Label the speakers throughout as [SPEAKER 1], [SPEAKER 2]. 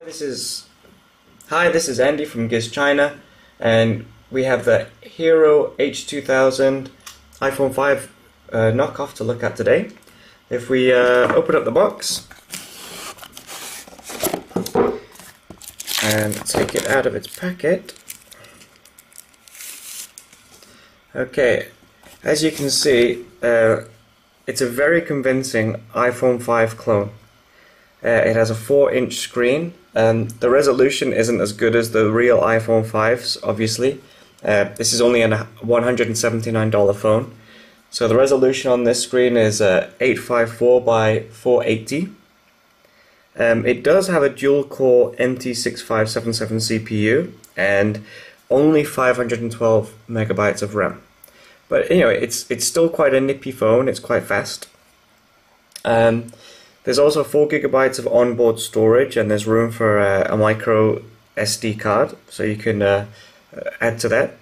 [SPEAKER 1] This is This is Andy from Gizchina, and we have the Hero H2000 iPhone 5 knockoff to look at today. If we open up the box and take it out of its packet, okay, as you can see, it's a very convincing iPhone 5 clone. It has a 4-inch screen. The resolution isn't as good as the real iPhone 5s, obviously. This is only a $179 phone. So the resolution on this screen is 854 by 480. It does have a dual-core MT6577 CPU and only 512 megabytes of RAM. But anyway, it's still quite a nippy phone. It's quite fast. There's also 4 gigabytes of onboard storage, and there's room for a micro SD card, so you can add to that.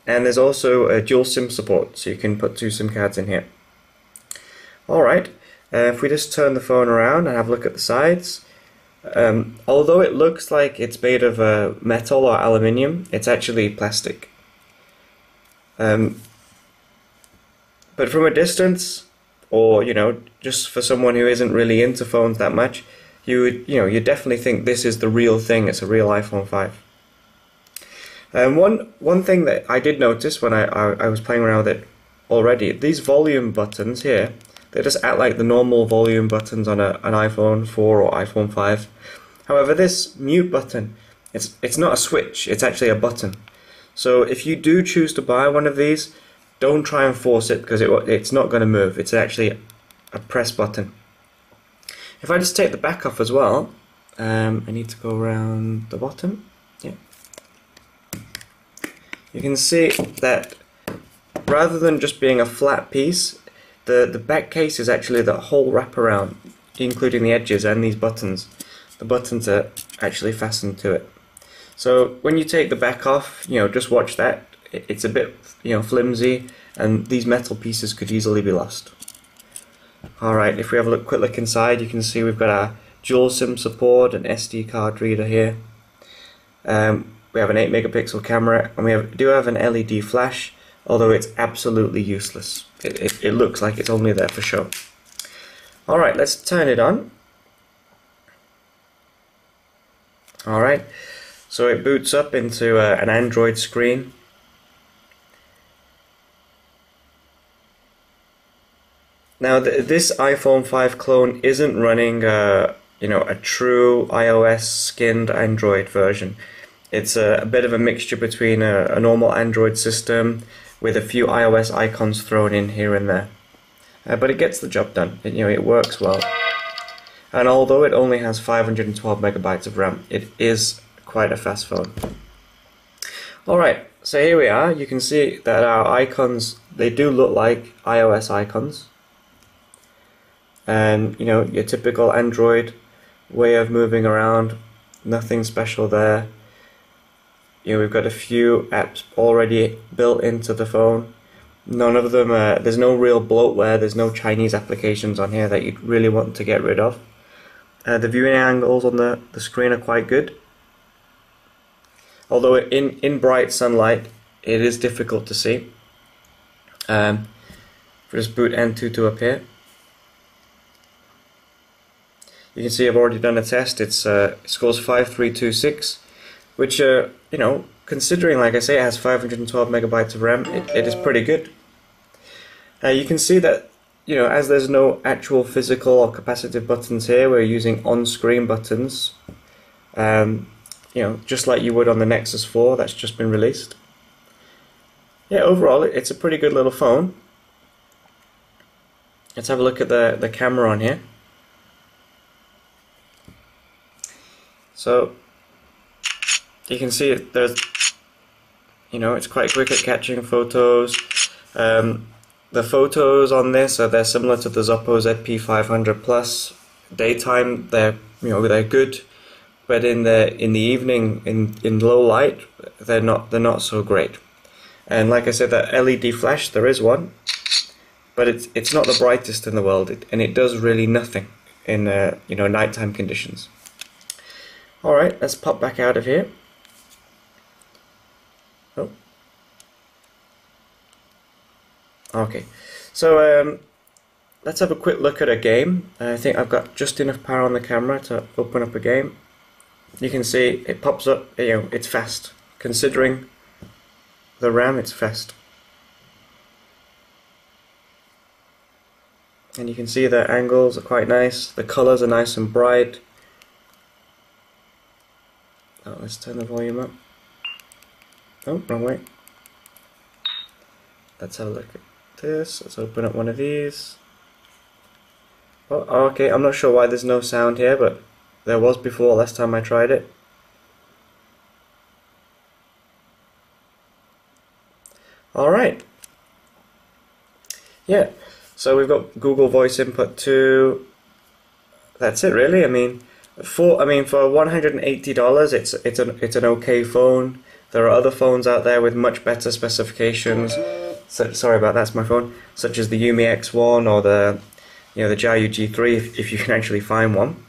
[SPEAKER 1] And there's also a dual SIM support, so you can put 2 SIM cards in here. Alright, if we just turn the phone around and have a look at the sides, although it looks like it's made of metal or aluminium, it's actually plastic. But from a distance, or just for someone who isn't really into phones that much, you definitely think this is the real thing. It's a real iPhone 5. One thing that I did notice when I was playing around with it already, these volume buttons here, they just act like the normal volume buttons on an iPhone 4 or iPhone 5. However, this mute button, it's not a switch, it's actually a button. So if you do choose to buy one of these, don't try and force it, because it's not going to move. It's actually a press button. If I just take the back off as well, I need to go around the bottom. Yeah. You can see that rather than just being a flat piece, the back case is actually the whole wraparound, including the edges and these buttons. The buttons are actually fastened to it. So when you take the back off, just watch that. It's a bit flimsy, and these metal pieces could easily be lost. Alright, if we have a quick look inside, you can see we've got our dual SIM support, an SD card reader here. We have an 8 megapixel camera, and we do have an LED flash, although it's absolutely useless. It looks like it's only there for show. Alright, let's turn it on. Alright, so it boots up into an Android screen. Now, this iPhone 5 clone isn't running, a true iOS skinned Android version. It's a bit of a mixture between a normal Android system with a few iOS icons thrown in here and there. But it gets the job done. It works well. And although it only has 512 megabytes of RAM, it is quite a fast phone. Alright, so here we are. You can see that our icons, they do look like iOS icons. And your typical Android way of moving around, nothing special there. We've got a few apps already built into the phone. None of them, there's no real bloatware, there's no Chinese applications on here that you'd really want to get rid of. The viewing angles on the screen are quite good. Although in bright sunlight, it is difficult to see. Just boot Antutu up here. You can see I've already done a test. It scores 5326, which, considering, like I say, it has 512 megabytes of RAM, it is pretty good. You can see that, as there's no actual physical or capacitive buttons here, we're using on-screen buttons, just like you would on the Nexus 4 that's just been released. Yeah, overall, it's a pretty good little phone. Let's have a look at the camera on here. So you can see there's, it's quite quick at catching photos. The photos on this they're similar to the Zoppo ZP500 Plus. Daytime they're good, but in the evening in low light they're not so great. And like I said, that LED flash, there is one, but it's not the brightest in the world, and it does really nothing in nighttime conditions. Alright, let's pop back out of here. Oh. Okay, so let's have a quick look at a game. I think I've got just enough power on the camera to open up a game. You can see it pops up, it's fast. Considering the RAM, it's fast. And you can see the angles are quite nice, the colours are nice and bright. Oh, let's turn the volume up. Oh, wrong way. Let's have a look at this. Let's open up one of these. Oh, okay, I'm not sure why there's no sound here, but there was before last time I tried it. Alright. Yeah, so we've got Google Voice input 2. That's it really. I mean for $180 it's an okay phone. There are other phones out there with much better specifications. So, sorry about that, that's my phone. Such as the Yumi X1 or the Jiayu G3 if you can actually find one.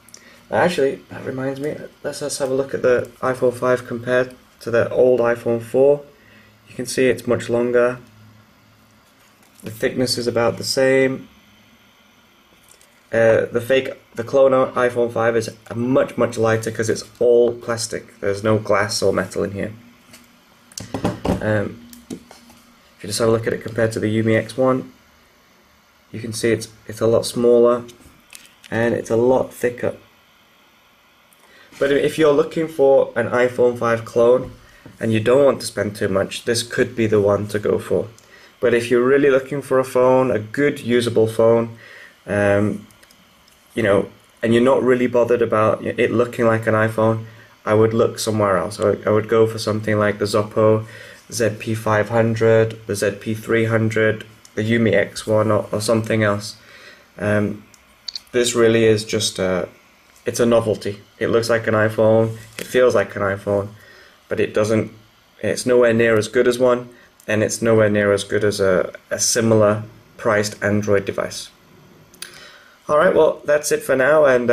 [SPEAKER 1] Actually, that reminds me, let's have a look at the iPhone 5 compared to the old iPhone 4. You can see it's much longer. The thickness is about the same. The clone iPhone 5 is much lighter because it's all plastic. There's no glass or metal in here. If you just have a look at it compared to the Yumi X1, you can see it's a lot smaller and it's a lot thicker. But if you're looking for an iPhone 5 clone and you don't want to spend too much, this could be the one to go for. But if you're really looking for a phone, a good usable phone, and you're not really bothered about it looking like an iPhone, I would look somewhere else. I would go for something like the Zoppo ZP500, the ZP300, the Yumi X1 or something else. This really is just it's a novelty. It looks like an iPhone, it feels like an iPhone, but it's nowhere near as good as one, and it's nowhere near as good as a similar priced Android device. Alright, well that's it for now, and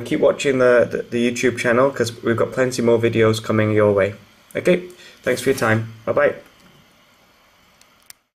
[SPEAKER 1] keep watching the YouTube channel because we've got plenty more videos coming your way. Okay, thanks for your time. Bye bye.